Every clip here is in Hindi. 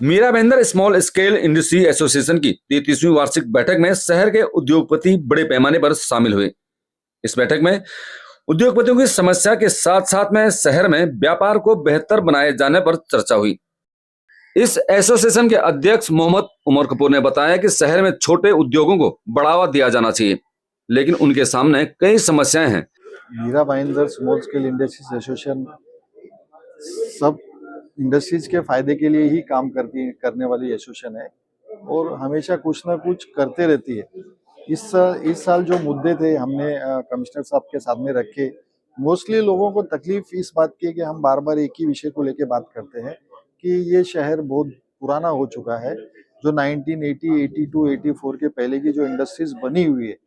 Meera Bhayandar small scale industry association की 33वीं वार्षिक बैठक में शहर के उद्योगपति बड़े पैमाने पर शामिल हुए। इस बैठक में उद्योगपतियों की समस्या के साथ साथ में शहर में व्यापार को बेहतर बनाए जाने पर चर्चा हुई। इस एसोसिएशन के अध्यक्ष मोहम्मद उमर कपूर ने बताया कि शहर में छोटे उद्योगों को बढ़ावा दिया जाना चाहिए, लेकिन उनके सामने कई समस्याएं हैं। Meera Bhayandar small scale industries association सब इंडस्ट्रीज के फायदे के लिए ही काम करने वाली एसोसिएशन है और हमेशा कुछ ना कुछ करते रहती है। इस साल जो मुद्दे थे हमने कमिश्नर साहब के सामने रखे। मोस्टली लोगों को तकलीफ इस बात की है कि हम बार बार एक ही विषय को लेकर बात करते हैं कि ये शहर बहुत पुराना हो चुका है। जो 1980, 82, 84 के पहले की जो इंडस्ट्रीज बनी हुई है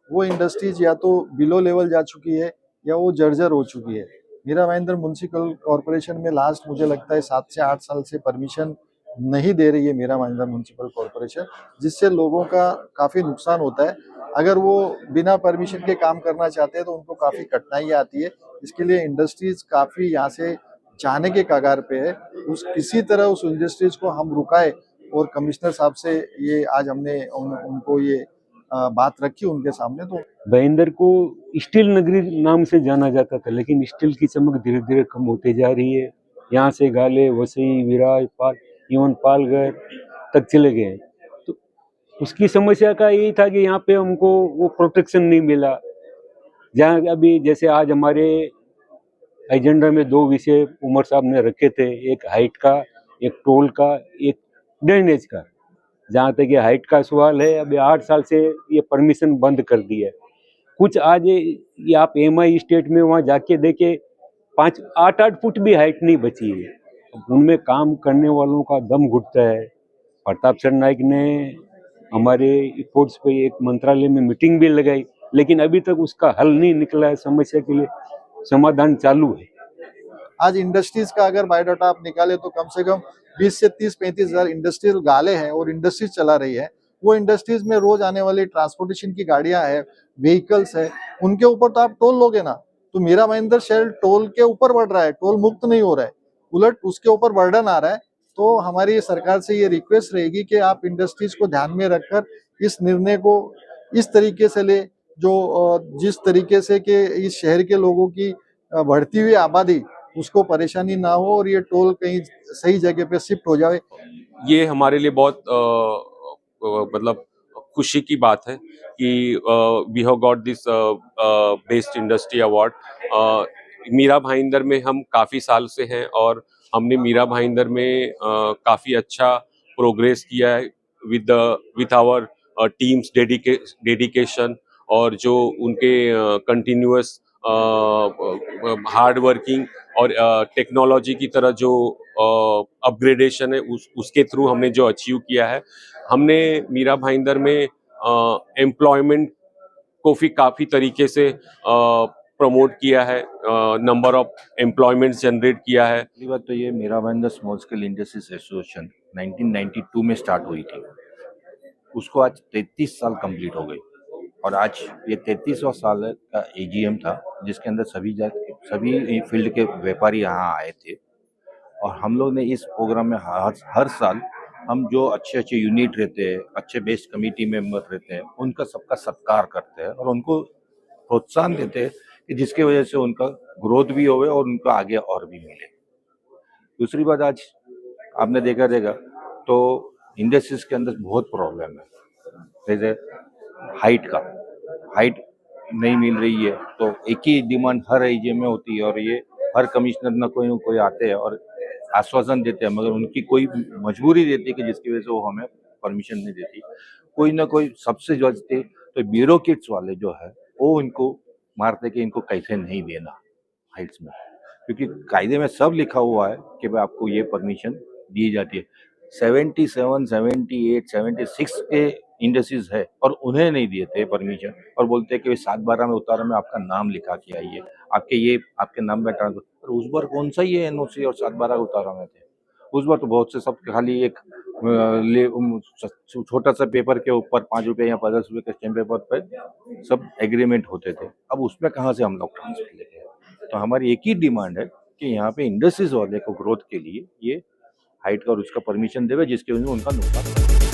वो इंडस्ट्रीज या तो बिलो लेवल जा चुकी है या वो जर्जर हो चुकी है। मीरा भाईंदर म्युनिसिपल कॉरपोरेशन में लास्ट मुझे लगता है 7 से 8 साल से परमिशन नहीं दे रही है मीरा भाईंदर म्युनिसिपल कॉरपोरेशन, जिससे लोगों का काफी नुकसान होता है। अगर वो बिना परमिशन के काम करना चाहते हैं तो उनको काफी कठिनाइयां आती है। इसके लिए इंडस्ट्रीज काफी यहाँ से जाने के कगार पे है। किसी तरह उस इंडस्ट्रीज को हम रुकाए और कमिश्नर साहब से ये आज हमने उनको ये बात रखी उनके सामने। तो भाईंदर को स्टील नगरी नाम से जाना जाता था, लेकिन स्टील की चमक धीरे धीरे कम होते जा रही है। यहाँ से गाले, वसई, विराज, इवन पालघर तक चले गए। तो उसकी समस्या का यही था कि यहाँ पे हमको वो प्रोटेक्शन नहीं मिला। जहाँ अभी जैसे आज हमारे एजेंडा में 2 विषय उमर साहब ने रखे थे, एक हाइट का, एक टोल का, एक ड्रेनेज का। जहाँ तक ये हाइट का सवाल है, अभी 8 साल से ये परमिशन बंद कर दी है। कुछ आज ये आप एमआई स्टेट में वहाँ जाके देखे 8-8 फुट भी हाइट नहीं बची है। उनमें काम करने वालों का दम घुटता है। प्रताप सरनाइक ने हमारे फोर्स पे एक मंत्रालय में मीटिंग भी लगाई, लेकिन अभी तक उसका हल नहीं निकला है। समस्या के लिए समाधान चालू है। आज इंडस्ट्रीज का अगर बायोडाटा आप निकाले तो कम से कम 20 से 30-35 हजार इंडस्ट्रियल गाले हैं और इंडस्ट्रीज चला रही है। वो इंडस्ट्रीज में रोज आने वाली ट्रांसपोर्टेशन की गाड़ियां हैं, व्हीकल्स है, उनके ऊपर तो आप टोल लोगे ना। तो मीरा भाईंदर शहर टोल के ऊपर बढ़ रहा है, टोल मुक्त नहीं हो रहा है, उलट उसके ऊपर बर्डन आ रहा है। तो हमारी सरकार से ये रिक्वेस्ट रहेगी कि आप इंडस्ट्रीज को ध्यान में रखकर इस निर्णय को इस तरीके से ले जो जिस तरीके से कि इस शहर के लोगों की बढ़ती हुई आबादी उसको परेशानी ना हो और ये टोल कहीं सही जगह पे शिफ्ट हो जाए। ये हमारे लिए बहुत मतलब खुशी की बात है कि we have got this best industry award. Meera Bhayandar में हम काफ़ी साल से हैं और हमने मीरा भाईंदर में काफ़ी अच्छा प्रोग्रेस किया है विद आवर टीम्स डेडिकेशन और जो उनके कंटिन्यूअस हार्ड वर्किंग और टेक्नोलॉजी की तरह जो अपग्रेडेशन है उसके थ्रू हमने जो अचीव किया है। हमने मीरा भाईंदर में एम्प्लॉयमेंट को भी काफ़ी तरीके से प्रमोट किया है, नंबर ऑफ एम्प्लॉयमेंट्स जनरेट किया है। पहली बात तो ये Meera Bhayandar small scale industries association 1992 में स्टार्ट हुई थी, उसको आज 33 साल कंप्लीट हो गई और आज ये 33वां साल का एजीएम था जिसके अंदर सभी फील्ड के व्यापारी यहाँ आए थे और हम लोग ने इस प्रोग्राम में हर साल हम जो अच्छे अच्छे यूनिट रहते हैं, अच्छे बेस्ट कमेटी मेंबर रहते हैं, उनका सबका सत्कार करते हैं और उनको प्रोत्साहन देते हैं कि जिसकी वजह से उनका ग्रोथ भी होवे और उनको आगे और भी मिले। दूसरी बात, आज आपने देखा रहेगा तो इंडस्ट्रीज के अंदर बहुत प्रॉब्लम है। जैसे हाइट नहीं मिल रही है तो एक ही डिमांड हर एजीएम में होती है और ये हर कमिश्नर न कोई आते हैं और आश्वासन देते हैं, मगर उनकी कोई मजबूरी रहती है कि जिसकी वजह से वो हमें परमिशन नहीं देती। कोई ना कोई सबसे जल्दी तो ब्यूरोक्रेट्स वाले जो है वो इनको मारते कि इनको कैसे नहीं देना हाइट्स में, क्योंकि कायदे में सब लिखा हुआ है कि भाई आपको ये परमिशन दी जाती है। 77, 78, 76 के इंडस्ट्रीज है और उन्हें नहीं दिए थे परमिशन और बोलते कि 7/12 में उतारा में आपका नाम लिखा के आइए, आपके नाम में ट्रांसफर। उस बार कौन सा ये एनओसी और 7/12 उतारा में थे? उस बार तो बहुत से सब खाली एक छोटा सा पेपर के ऊपर 5 रुपये या 10 रुपये के स्टैम्प पेपर पर सब एग्रीमेंट होते थे। अब उसमें कहाँ से हम लोग ट्रांसफर लेते हैं? तो हमारी एक ही डिमांड है कि यहाँ पे इंडस्ट्रीज वाले को ग्रोथ के लिए ये हाइट का और उसका परमिशन देवे जिसके वजह से उनका नुकसान